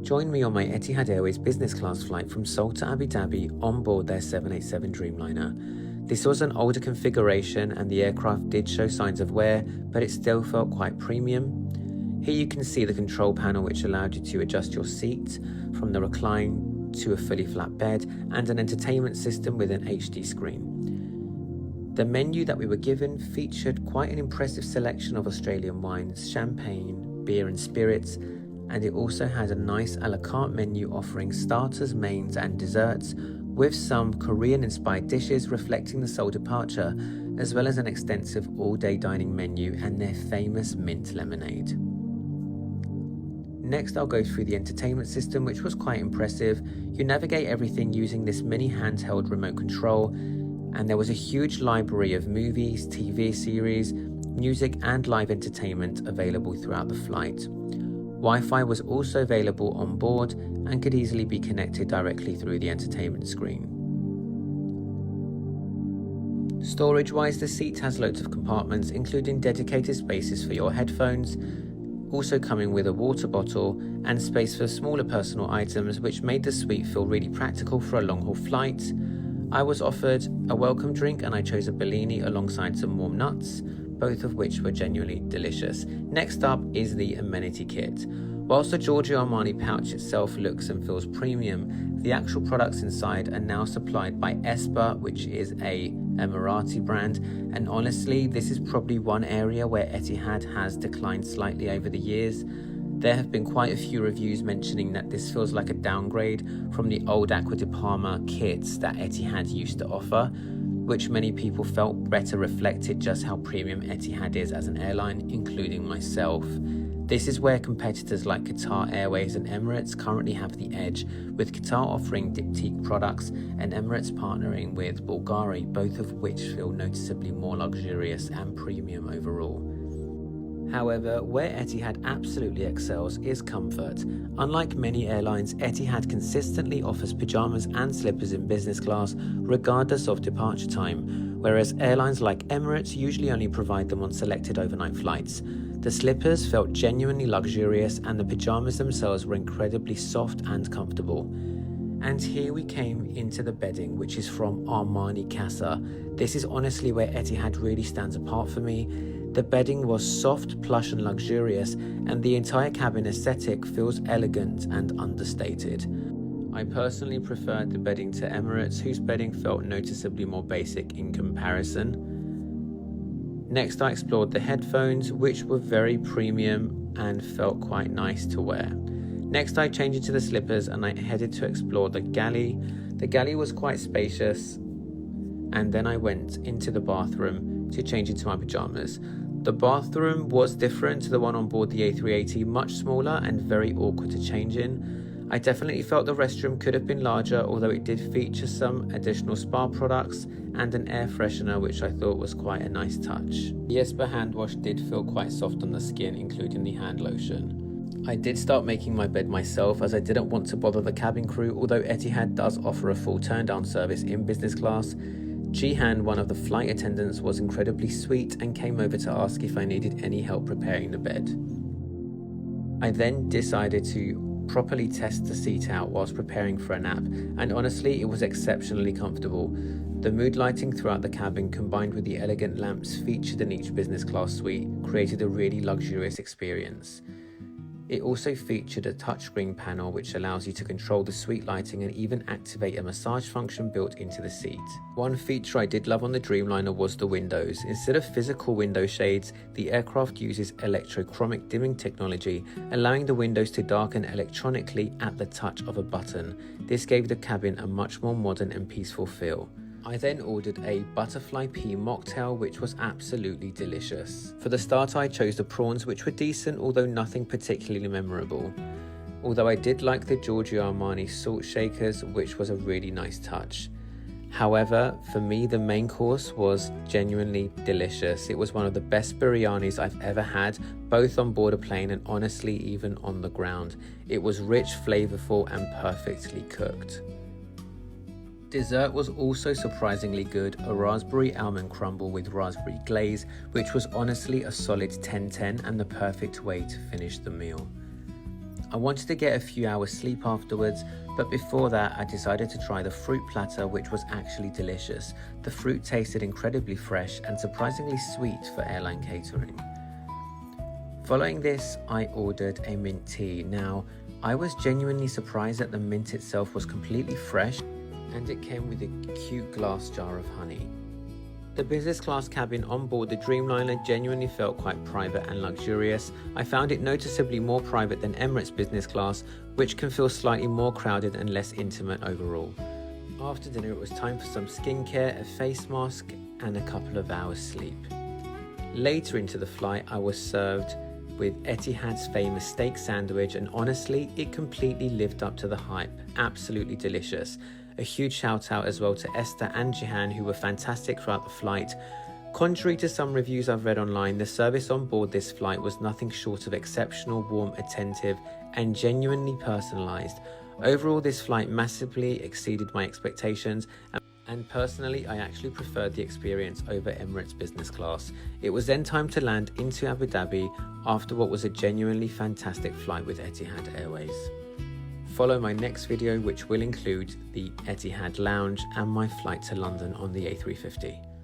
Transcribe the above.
Join me on my Etihad Airways business class flight from Seoul to Abu Dhabi on board their 787 Dreamliner. This was an older configuration and the aircraft did show signs of wear, but it still felt quite premium. Here you can see the control panel which allowed you to adjust your seat from the recline to a fully flat bed and an entertainment system with an HD screen. The menu that we were given featured quite an impressive selection of Australian wines, champagne, beer and spirits, and it also had a nice a la carte menu offering starters, mains and desserts, with some Korean-inspired dishes reflecting the Seoul departure, as well as an extensive all-day dining menu and their famous mint lemonade. Next, I'll go through the entertainment system, which was quite impressive. You navigate everything using this mini handheld remote control, and there was a huge library of movies, TV series, music and live entertainment available throughout the flight. Wi-Fi was also available on board and could easily be connected directly through the entertainment screen. Storage-wise, the seat has loads of compartments, including dedicated spaces for your headphones, also coming with a water bottle and space for smaller personal items, which made the suite feel really practical for a long-haul flight. I was offered a welcome drink and I chose a Bellini alongside some warm nuts, both of which were genuinely delicious. Next up is the amenity kit. Whilst the Giorgio Armani pouch itself looks and feels premium, the actual products inside are now supplied by Esper, which is a Emirati brand, and honestly, this is probably one area where Etihad has declined slightly over the years. There have been quite a few reviews mentioning that this feels like a downgrade from the old Acqua di Parma kits that Etihad used to offer, which many people felt better reflected just how premium Etihad is as an airline, including myself. This is where competitors like Qatar Airways and Emirates currently have the edge, with Qatar offering diptyque products and Emirates partnering with Bulgari, both of which feel noticeably more luxurious and premium overall. However, where Etihad absolutely excels is comfort. Unlike many airlines, Etihad consistently offers pyjamas and slippers in business class, regardless of departure time, whereas airlines like Emirates usually only provide them on selected overnight flights. The slippers felt genuinely luxurious and the pyjamas themselves were incredibly soft and comfortable. And here we came into the bedding, which is from Armani Casa. This is honestly where Etihad really stands apart for me. The bedding was soft, plush and luxurious, and the entire cabin aesthetic feels elegant and understated. I personally preferred the bedding to Emirates, whose bedding felt noticeably more basic in comparison. Next, I explored the headphones, which were very premium and felt quite nice to wear. Next, I changed into the slippers and I headed to explore the galley. The galley was quite spacious, and then I went into the bathroom to change into my pyjamas. The bathroom was different to the one on board the A380, much smaller and very awkward to change in. I definitely felt the restroom could have been larger, although it did feature some additional spa products and an air freshener, which I thought was quite a nice touch. The Esper hand wash did feel quite soft on the skin, including the hand lotion. I did start making my bed myself as I didn't want to bother the cabin crew, although Etihad does offer a full turn-down service in business class. Jihan, one of the flight attendants, was incredibly sweet and came over to ask if I needed any help preparing the bed. I then decided to properly test the seat out whilst preparing for a nap, and honestly it was exceptionally comfortable. The mood lighting throughout the cabin combined with the elegant lamps featured in each business class suite created a really luxurious experience. It also featured a touchscreen panel which allows you to control the suite lighting and even activate a massage function built into the seat. One feature I did love on the Dreamliner was the windows. Instead of physical window shades, the aircraft uses electrochromic dimming technology, allowing the windows to darken electronically at the touch of a button. This gave the cabin a much more modern and peaceful feel. I then ordered a butterfly pea mocktail, which was absolutely delicious. For the start, I chose the prawns, which were decent, although nothing particularly memorable. Although I did like the Giorgio Armani salt shakers, which was a really nice touch. However, for me, the main course was genuinely delicious. It was one of the best biryanis I've ever had, both on board a plane and honestly even on the ground. It was rich, flavorful, and perfectly cooked. Dessert was also surprisingly good, a raspberry almond crumble with raspberry glaze, which was honestly a solid 10/10 and the perfect way to finish the meal. I wanted to get a few hours sleep afterwards, but before that I decided to try the fruit platter, which was actually delicious. The fruit tasted incredibly fresh and surprisingly sweet for airline catering. Following this, I ordered a mint tea. Now, I was genuinely surprised that the mint itself was completely fresh and it came with a cute glass jar of honey. The business class cabin on board the Dreamliner genuinely felt quite private and luxurious. I found it noticeably more private than Emirates business class, which can feel slightly more crowded and less intimate overall. After dinner, it was time for some skincare, a face mask, and a couple of hours sleep. Later into the flight, I was served with Etihad's famous steak sandwich, and honestly, it completely lived up to the hype. Absolutely delicious. A huge shout out as well to Esther and Jihan, who were fantastic throughout the flight. Contrary to some reviews I've read online, the service on board this flight was nothing short of exceptional, warm, attentive, and genuinely personalised. Overall, this flight massively exceeded my expectations, and personally, I actually preferred the experience over Emirates business class. It was then time to land into Abu Dhabi after what was a genuinely fantastic flight with Etihad Airways. Follow my next video, which will include the Etihad Lounge and my flight to London on the A350.